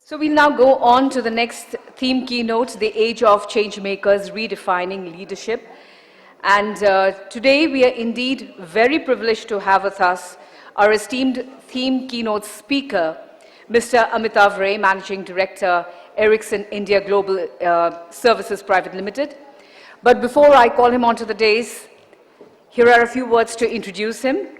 So we'll now go on to the next theme keynote, The Age of Changemakers, Redefining Leadership. And today we are indeed very privileged to have with us our esteemed theme keynote speaker, Mr. Amitabh Ray, Managing Director, Ericsson India Global Services Private Limited. But before I call him onto the dais, here are a few words to introduce him.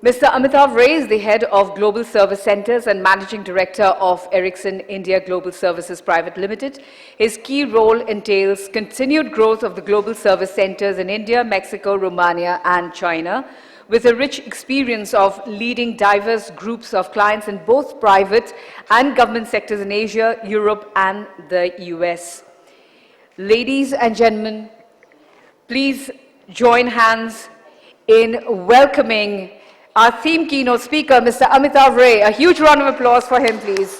Mr. Amitabh Ray is the head of Global Service Centers and Managing Director of Ericsson India Global Services Private Limited. His key role entails continued growth of the global service centers in India, Mexico, Romania, and China, with a rich experience of leading diverse groups of clients in both private and government sectors in Asia, Europe, and the US. Ladies and gentlemen, please join hands in welcoming our theme keynote speaker, Mr. Amitabh Ray. A huge round of applause for him, please.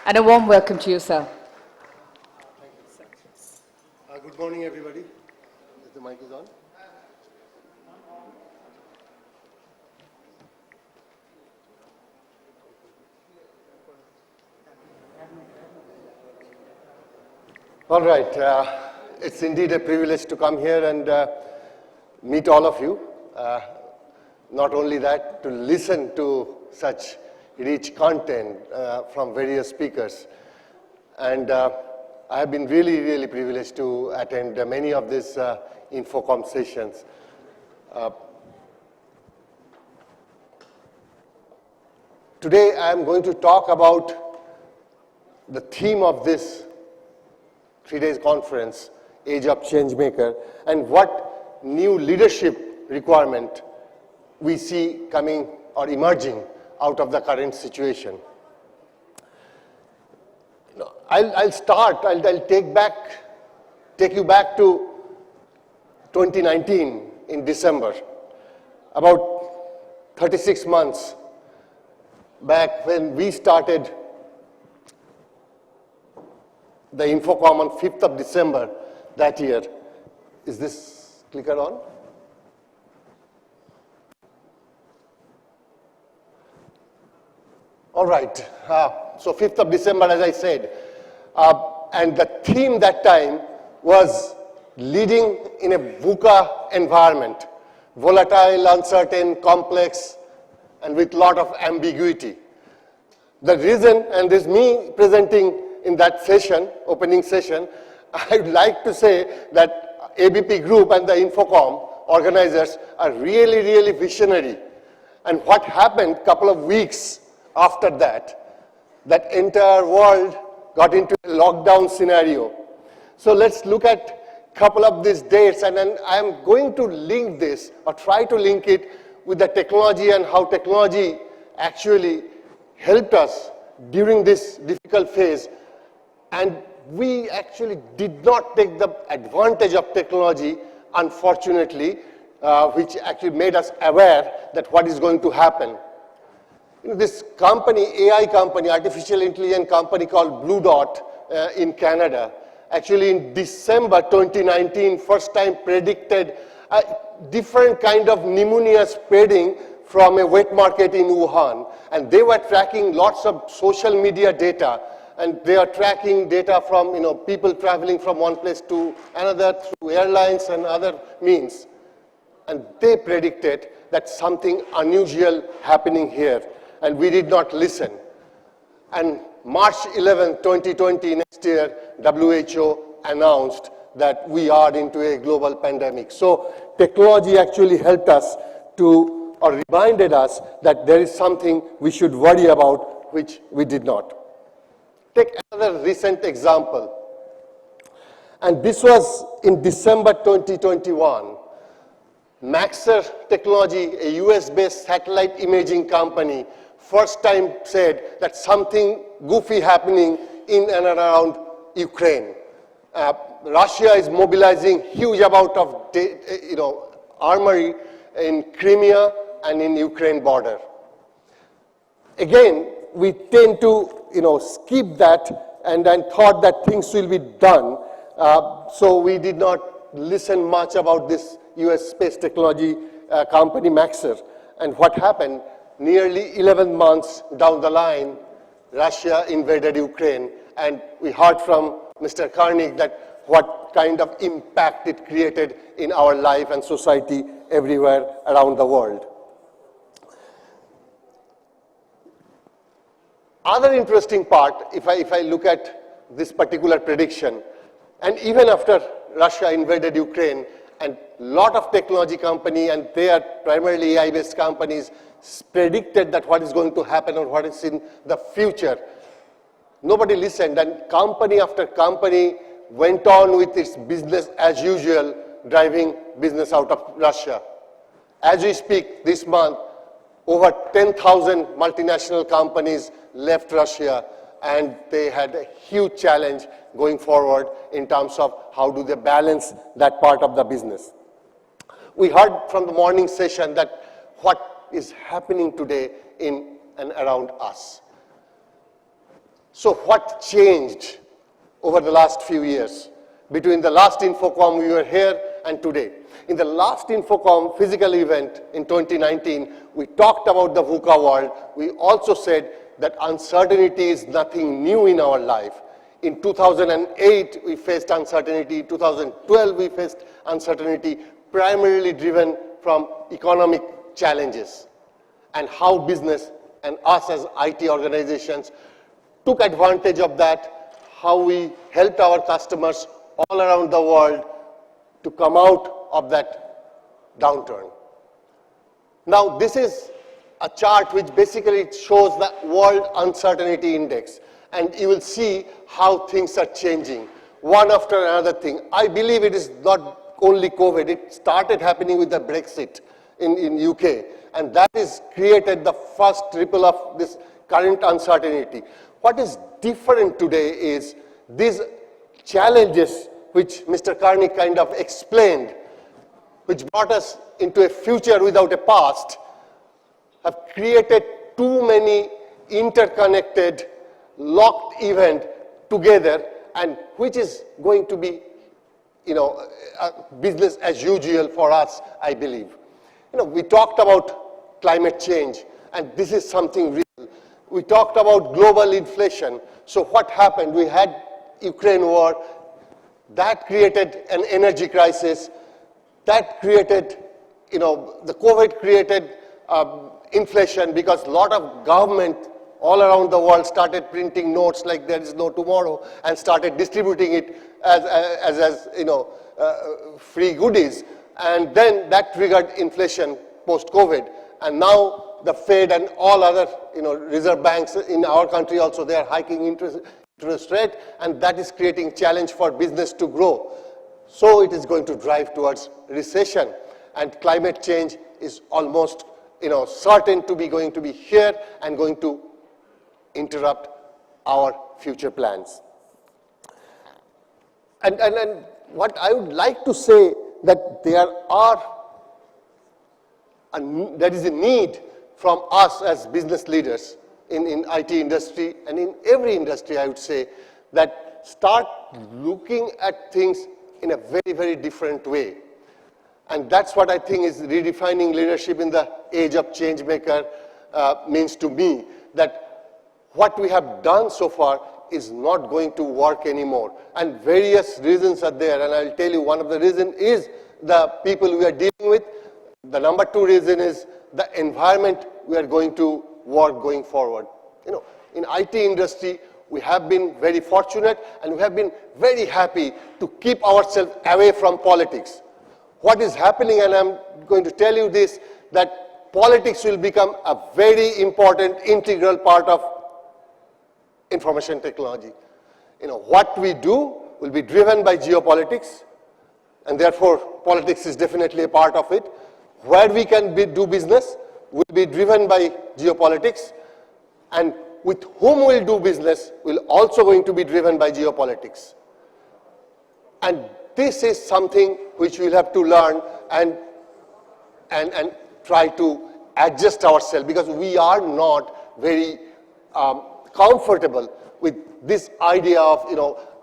And a warm welcome to you, sir. Thank you. Good morning, everybody. Is the mic on? All right. It's indeed a privilege to come here and meet all of you. Not only that, to listen to such rich content from various speakers. And I have been really privileged to attend many of these Infocom sessions. Today I am going to talk about the theme of this 3-day conference, Age of Changemaker, and what new leadership requirement we see coming or emerging out of the current situation. I'll take you back to 2019 in December, about 36 months back when we started the Infocom on 5th of December that year. Is this clicker on? All right, so 5th of December, as I said, and the theme that time was leading in a VUCA environment, volatile, uncertain, complex, and with a lot of ambiguity. The reason, and this is me presenting in that session, opening session, I'd like to say that ABP Group and the Infocom organizers are really visionary. And what happened a couple of weeks after that, that entire world got into a lockdown scenario. So let's look at a couple of these dates, and then I'm going to link this, or try to link it with the technology and how technology actually helped us during this difficult phase. And we actually did not take the advantage of technology, unfortunately, which actually made us aware that what is going to happen. This company, AI company, artificial intelligence company called Blue Dot in Canada, actually in December 2019, first time predicted a different kind of pneumonia spreading from a wet market in Wuhan. And they were tracking lots of social media data, and they are tracking data from people traveling from one place to another through airlines and other means. And they predicted that something unusual happening here. And we did not listen. And March 11, 2020, next year, WHO announced that we are into a global pandemic. So technology actually helped us to, or reminded us that there is something we should worry about, which we did not. Take another recent example. And this was in December 2021. Maxar Technology, a US-based satellite imaging company, first time said that something goofy happening in and around Ukraine. Russia is mobilizing huge amount of armory in Crimea and in Ukraine border. Again, we tend to skip that and thought that things will be done. So we did not listen much about this US space technology company Maxar. And what happened? nearly 11 months down the line, Russia invaded Ukraine, and we heard from Mr. Karnik that what kind of impact it created in our life and society everywhere around the world. Other interesting part, if I look at this particular prediction, and even after Russia invaded Ukraine, and a lot of technology companies, and they are primarily AI-based companies, predicted that what is going to happen or what is in the future. Nobody listened, and company after company went on with its business as usual, driving business out of Russia. As we speak, this month, over 10,000 multinational companies left Russia, and they had a huge challenge going forward in terms of how do they balance that part of the business. We heard from the morning session that what is happening today in and around us. So what changed over the last few years between the last Infocom we were here and today? In the last Infocom physical event in 2019, we talked about the VUCA world. We also said that uncertainty is nothing new in our life. In 2008, we faced uncertainty. In 2012, we faced uncertainty, primarily driven from economic challenges, and how business and us as IT organizations took advantage of that, how we helped our customers all around the world to come out of that downturn. Now, this is a chart which basically shows the World Uncertainty Index, and you will see how things are changing, one after another thing. I believe it is not only COVID, it started happening with the Brexit in UK, and that has created the first ripple of this current uncertainty. What is different today is these challenges which Mr. Karnik kind of explained, which brought us into a future without a past, have created too many interconnected, locked events together, and which is going to be, business as usual for us, I believe. We talked about climate change, and this is something real. We talked about global inflation. So what happened? We had Ukraine war. That created an energy crisis. That created, the COVID created inflation, because a lot of government all around the world started printing notes like there is no tomorrow, and started distributing it as free goodies. And then that triggered inflation post-COVID. And now the Fed and all other reserve banks in our country also, they are hiking interest rate, and that is creating challenge for business to grow. So it is going to drive towards recession, and climate change is almost certain to be going to be here and going to interrupt our future plans. And what I would like to say, that there is a need from us as business leaders in IT industry and in every industry, I would say, that start looking at things in a very, very different way. And that's what I think is redefining leadership in the age of change maker means to me, that what we have done so far is not going to work anymore. And various reasons are there, and I'll tell you, one of the reasons is the people we are dealing with. The number two reason is the environment we are going to work going forward. In IT industry, we have been very fortunate, and we have been very happy to keep ourselves away from politics. What is happening, and I'm going to tell you this, that politics will become a very important, integral part of information technology. What we do will be driven by geopolitics, and therefore politics is definitely a part of it. Where we can do business will be driven by geopolitics, and with whom we'll do business will also going to be driven by geopolitics. And this is something which we'll have to learn and try to adjust ourselves, because we are not very comfortable with this idea of,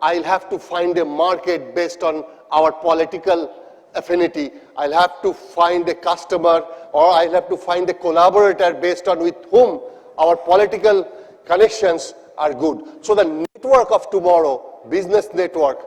I'll have to find a market based on our political affinity. I'll have to find a customer, or I'll have to find a collaborator based on with whom our political connections are good. So the network of tomorrow, business network,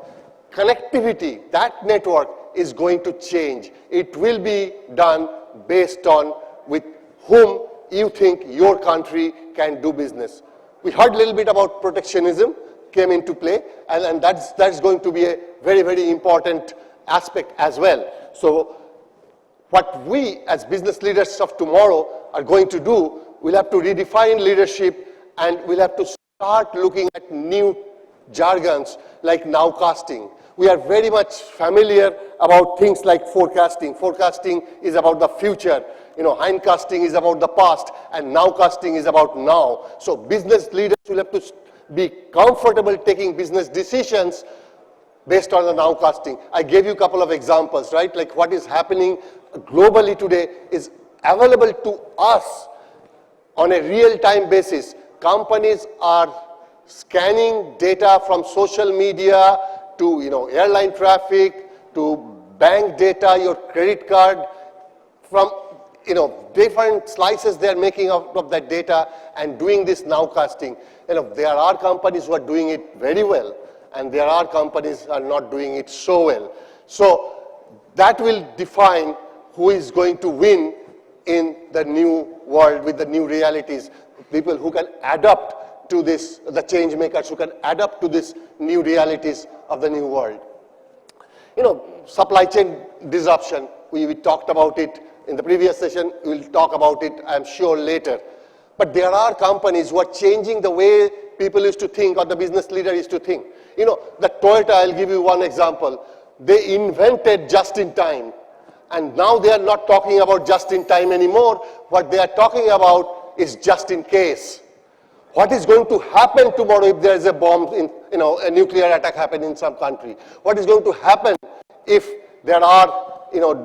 connectivity, that network is going to change. It will be done based on with whom you think your country can do business. We heard a little bit about protectionism came into play, and that's going to be a very, very important aspect as well. So what we as business leaders of tomorrow are going to do, we'll have to redefine leadership, and we'll have to start looking at new jargons like nowcasting. We are very much familiar about things like forecasting. Forecasting is about the future. Hindcasting is about the past, and nowcasting is about now. So business leaders will have to be comfortable taking business decisions based on the nowcasting. I gave you a couple of examples, right? Like what is happening globally today is available to us on a real-time basis. Companies are scanning data from social media to airline traffic, to bank data, your credit card, from different slices they are making out of that data and doing this nowcasting. There are companies who are doing it very well, and there are companies who are not doing it so well. So that will define who is going to win in the new world with the new realities. People who can adapt to this, the change makers who can adapt to this new realities of the new world. Supply chain disruption, we talked about it in the previous session. We'll talk about it, I'm sure, later. But there are companies who are changing the way people used to think, or the business leader used to think. The Toyota, I'll give you one example. They invented just-in-time. And now they are not talking about just-in-time anymore. What they are talking about is just-in-case. What is going to happen tomorrow if there is a bomb, a nuclear attack happen in some country? What is going to happen if there are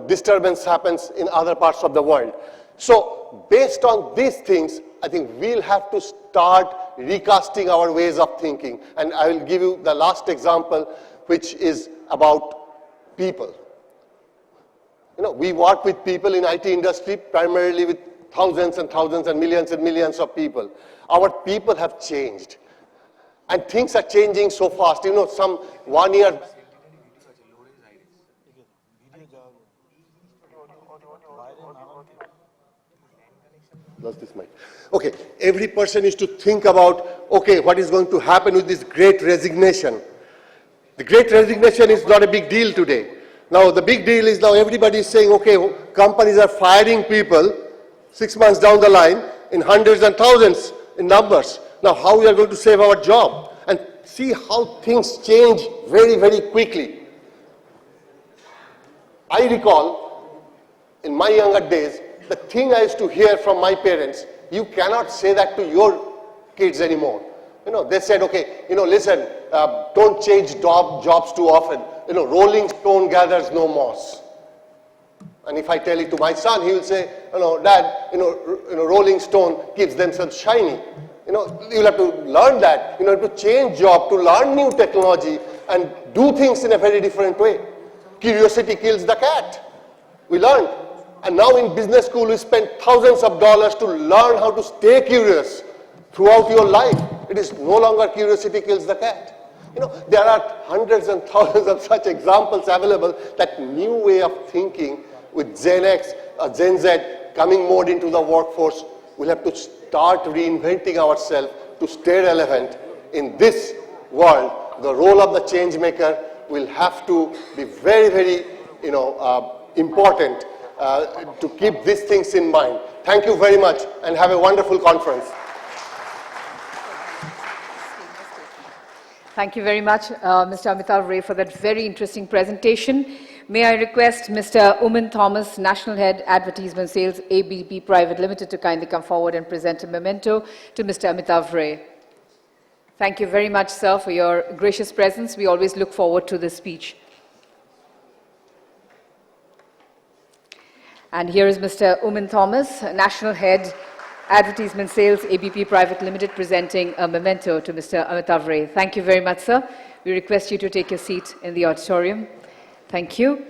disturbance happens in other parts of the world? So based on these things, I think we'll have to start recasting our ways of thinking. And I will give you the last example, which is about people. We work with people in IT industry, primarily with thousands and thousands and millions of people. Our people have changed. And things are changing so fast. Some 1 year... Lost this mic. Okay, every person is to think about, okay, what is going to happen with this great resignation? The great resignation is not a big deal today. Now, the big deal is now everybody is saying, okay, companies are firing people 6 months down the line in hundreds and thousands in numbers. Now, how we are going to save our job? And see how things change very, very quickly. I recall, in my younger days, the thing I used to hear from my parents, you cannot say that to your kids anymore. They said, okay, listen, don't change jobs too often. Rolling stone gathers no moss. And if I tell it to my son, he will say, Dad, rolling stone keeps themselves shiny. You'll have to learn that. You have to change job, to learn new technology and do things in a very different way. Curiosity kills the cat. We learned. And now in business school, we spend thousands of dollars to learn how to stay curious throughout your life. It is no longer curiosity kills the cat. There are hundreds and thousands of such examples available. That new way of thinking with Gen X, Gen Z coming more into the workforce, we'll have to start reinventing ourselves to stay relevant in this world. The role of the change maker will have to be very, very, important to keep these things in mind. Thank you very much, and have a wonderful conference. Thank you very much, Mr. Amitabh Ray, for that very interesting presentation. May I request Mr. Umin Thomas, National Head, Advertisement Sales, ABP Private Limited, to kindly come forward and present a memento to Mr. Amitabh Ray. Thank you very much, sir, for your gracious presence. We always look forward to this speech. And here is Mr. Umin Thomas, National Head, Advertisement Sales, ABP Private Limited, presenting a memento to Mr. Amitabh Ray. Thank you very much, sir. We request you to take your seat in the auditorium. Thank you.